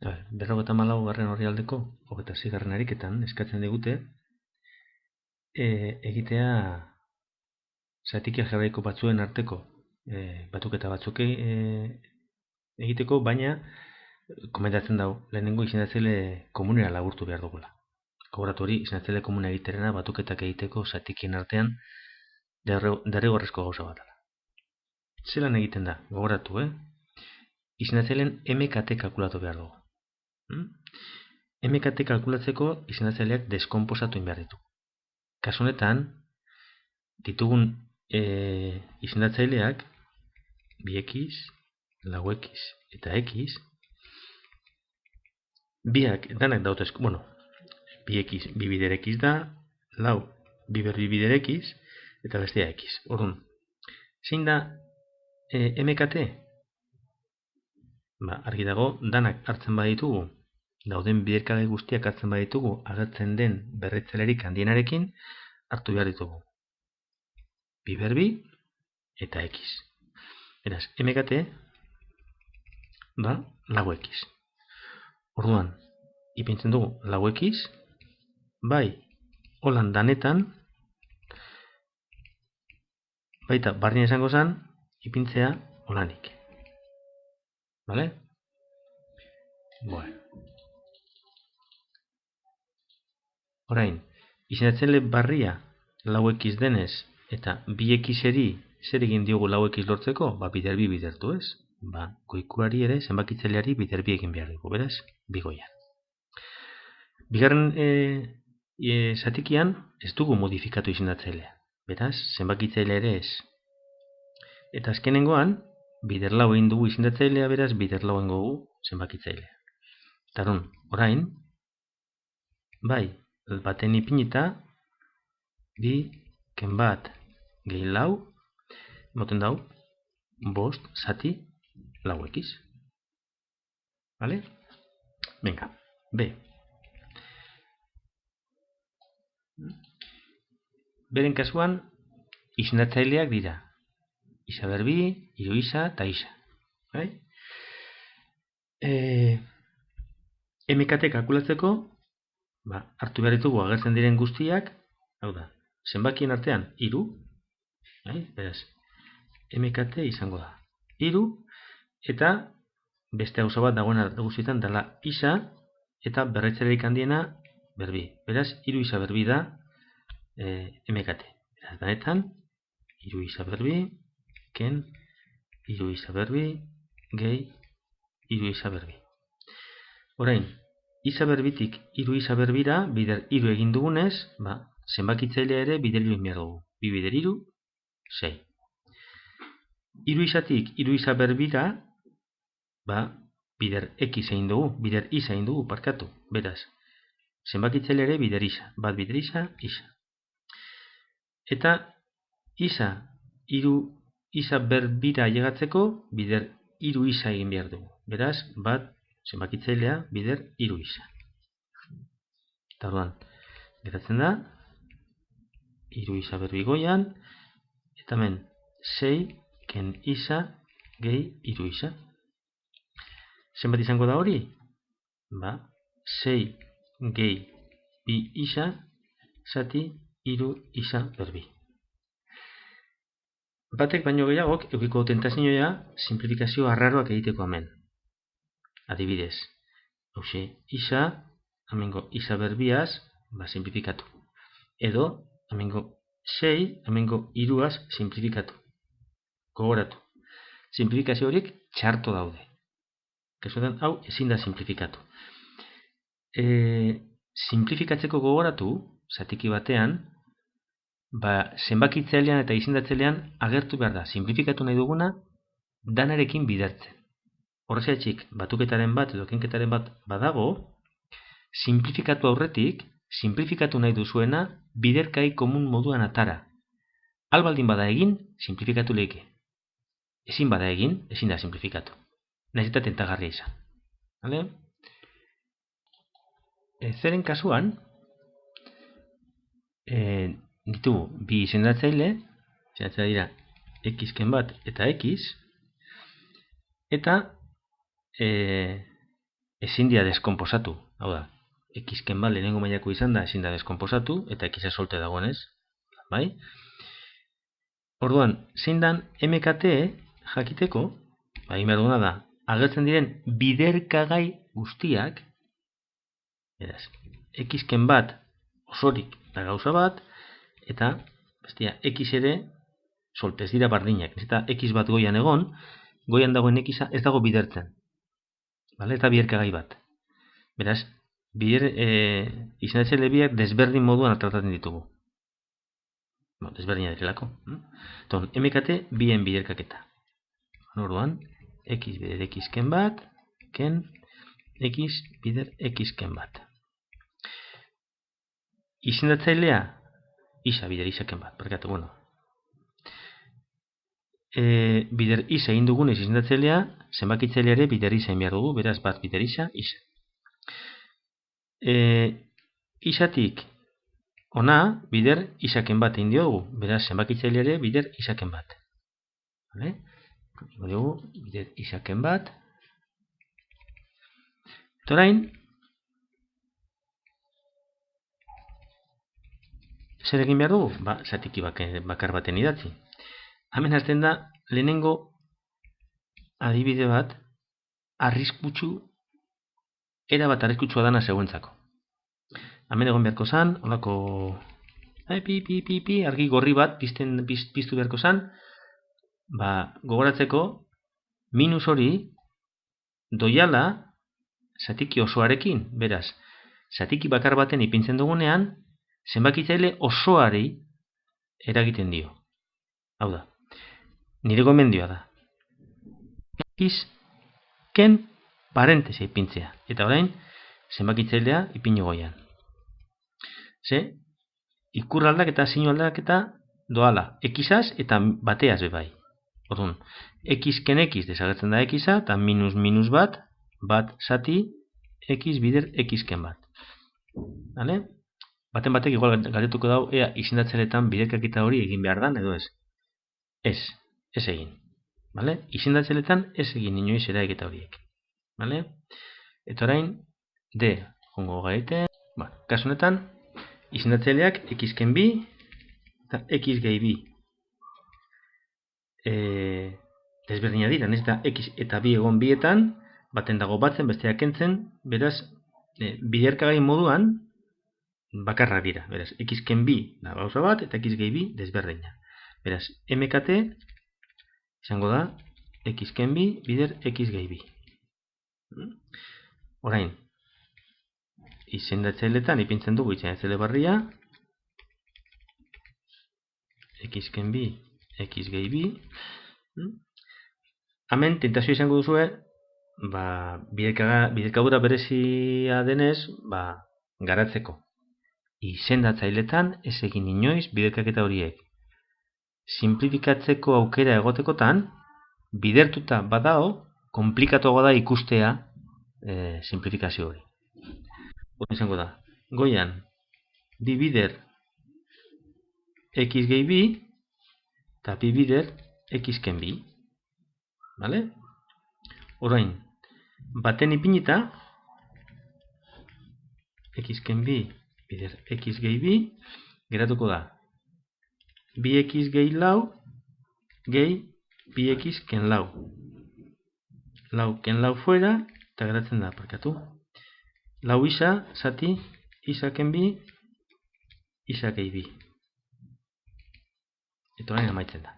54. orrialdeko 26. ariketan eskatzen digute egitea zatiki algebraiko batzuen arteko batuketa batzuk egiteko, baina komentatzen dago lehenengo izendatzaile komunera laburtu behar dugula. Gogoratu hori, izendatzaile komuna egiterena batuketak egiteko zatikien artean derrigorrezko gauza bat. Zelan egiten da? Gogoratu, izendatzaileen MKT kalkulatu behar dugu. MKT kalkulatzeko izendatzaileak deskonposatu behar ditu. Kasu honetan, ditugun izendatzaileak 2x, 4x eta x, biak danak dautez, 2x, 2 bider x da, 4, 2 bider x, eta bestea x. Orduan, zein da MKT? Argi dago, danak hartzen baditugu, dauden biderkagai guztiak hartzen baditugu, agertzen den berritzailerik handienarekin hartu behar ditugu. 2 ber 2 eta x. Beraz, MKT da 4x. Orduan, ipintzen dugu 4x, bai, holan danetan, baita barnean esango zen, ipintzea holanik. Vale? Bueno. Orain, izendatzaile barria 4x denez eta 2x-eri zer egin diogu 4x lortzeko? Bider 2 bidertu, ez? Goikuari ere, zenbakitzaileari bider 2 egin behar dugu, beraz, bigoian. Bigarren zatikian ez dugu modifikatu izendatzailea. Beraz, zenbakitzailea ere ez. Eta azkenengoan, bider 4 egin dugu izendatzailea, beraz, bider 4 egin dugu zenbakitzailea. Eta orain, bai, baten ipinita, 2 ken bat gehi 4, moten dau, 5 zati 4x. Vale? Venga, B. Beren kasuan, izendatzaileak dira. Isa berbi, hiru isa eta isa. MKT kalkulatzeko, hartu behar ditugu agertzen diren guztiak, hau da, zenbakien artean 3, beraz, MKT izango da 3, eta beste gauza bat dagoen guztietan dela isa eta berritzailerik handiena berbi. Beraz, 3 isa berbi da MKT. Beraz, danetan, 3 isa berbi, ken 3 isa berbi, gehi 3 isa berbi. Orain, isa berbitik 3 isa berbira, bider 3 egin dugunez, zenbakitzailea ere bider 3 egin behar dugu. 2 bider 3, 6. 3 isatik 3 isa berbira, bider x egin dugu, bider isa egin dugu, parkatu. Beraz, zenbakitzailea ere bider isa. Bat bider isa, isa. Eta isa, 3 isa berbira llegatzeko, bider 3 isa egin behar dugu. Beraz, bat zenbakitzailea bider 3 isa. Eta orduan, geratzen da, 3 isa berbi goian, eta hemen 6 ken isa gehi 3 isa. Zenbat izango da hori? 6 gehi 2 isa zati 3 isa berbi. Batek baino gehiagok eukiko tentazioa simplifikazio arraroak egiteko hemen. Adibidez, hauxe isa, hemengo isa berbiaz, simplifikatu. Edo, hemengo 6, hemengo 3az simplifikatu. Gogoratu. Simplifikazio horiek txarto daude. Kasuetan, hau ezin da simplifikatu. Simplifikatzeko gogoratu, zatiki batean, zenbakitzailean eta izendatzailean agertu behar da. Simplifikatu nahi duguna, danarekin bidertzen. Horrexeatxik, batuketaren bat edo kenketaren bat badago, simplifikatu aurretik, simplifikatu nahi duzuena, biderkai komun moduan atara. Albaldin bada egin, simplifikatu lehike. Ezin bada egin, ezin da simplifikatu. Nahiz eta tentagarria izan. Vale? Zeren kasuan, ditugu bi izendatzaile dira x-ken bat eta x, eta ezin dira deskonposatu. Hau da, x-ken bat lehenengo mailako izan da ezin da deskonposatu, eta x-a solte dagoenez, bai? Orduan, zein dan MKT jakiteko, egin behar duguna da, agertzen diren biderkagai guztiak, beraz, x-ken bat osorik da gauza bat, eta bestia, x ere solte, ez dira bardinak. Eta x bat goian egon, goian dagoen x-a ez dago bidertzen. Vale? Eta biderkagai bat. Beraz, izendatzaile biak desberdin moduan tratatzen ditugu. Desberdina direlako. Ton, MKT bien biderkaketa. Orduan, x bider x-ken bat, ken x bider x-ken bat. Izendatzailea isa bider isaken bat. Barkatu, bueno. Bider isa egin dugunez izendatzailea, zenbakitzailea ere bider isa egin behar dugu, beraz bat bider isa, isa. Isatik ona bider isaken bat egin diogu, beraz zenbakitzailea ere bider isaken bat. Vale? Bider isaken bat. Orain, zer egin behar dugu? Zatiki bakar baten idatzi. Hemen hasten da, lehenengo adibide bat, arriskutsu, erabat arriskutsua dana zeuentzako. Hemen egon beharko zan, holako argi gorri bat piztu beharko zan, gogoratzeko, minus hori doiala zatiki osoarekin, beraz, zatiki bakar baten ipintzen dugunean, zenbakitzaile osoari eragiten dio. Hau da, nire gomendioa da. X-ken parentesi ipintzea. Eta orain, zenbakitzailea ipinu goian. Ikur aldaketa, sinu aldaketa doala. X-az eta bateaz bebai. Orduan, X-ken X desagertzen da X-a, eta minus bat zati X bider X-ken bat. Vale? Baten batek igual galdetuko dau, ea izendatzailetan biderkaketa hori egin behar dan, edo ez. Ez egin. Vale? Izendatzailetan ez egin inoiz eragiketa horiek. Vale? Eta orain, D, jongo gaite. Kasu honetan, izendatzaileak X-ken bi eta X gehi bi. Desberdina dira, ez da X eta bi egon bietan, baten dago batzen, besteak kentzen, beraz, biderkagai moduan, bakarra dira. Beraz, X-ken bi da gauza bat, eta X gehi bi desberdina. Beraz, MKT izango da X-ken bi bider X gehi bi. Orain, izendatzailetan ipintzen dugu izendatzaile barria, X-ken bi, X gehi bi. Hemen, tentazio izango duzue, biderkadura berezia denez, garatzeko. Izendatzailetan ez egin inoiz biderkaketa horiek. Simplifikatzeko aukera egotekotan, bidertuta badao, komplikatuago da ikustea simplifikazio hori. Izango da, goian, bi bider X gehi bi, eta bi bider X-ken bi. Vale? Orain, baten ipinita, X-ken bi bider X gehi bi, geratuko da, bi X gehi lau, gehi bi X ken lau. Lau ken lau fuera, eta geratzen da, parkatu. Lau isa, zati, isa ken bi, isa gehi bi. Eta orain amaitzen da.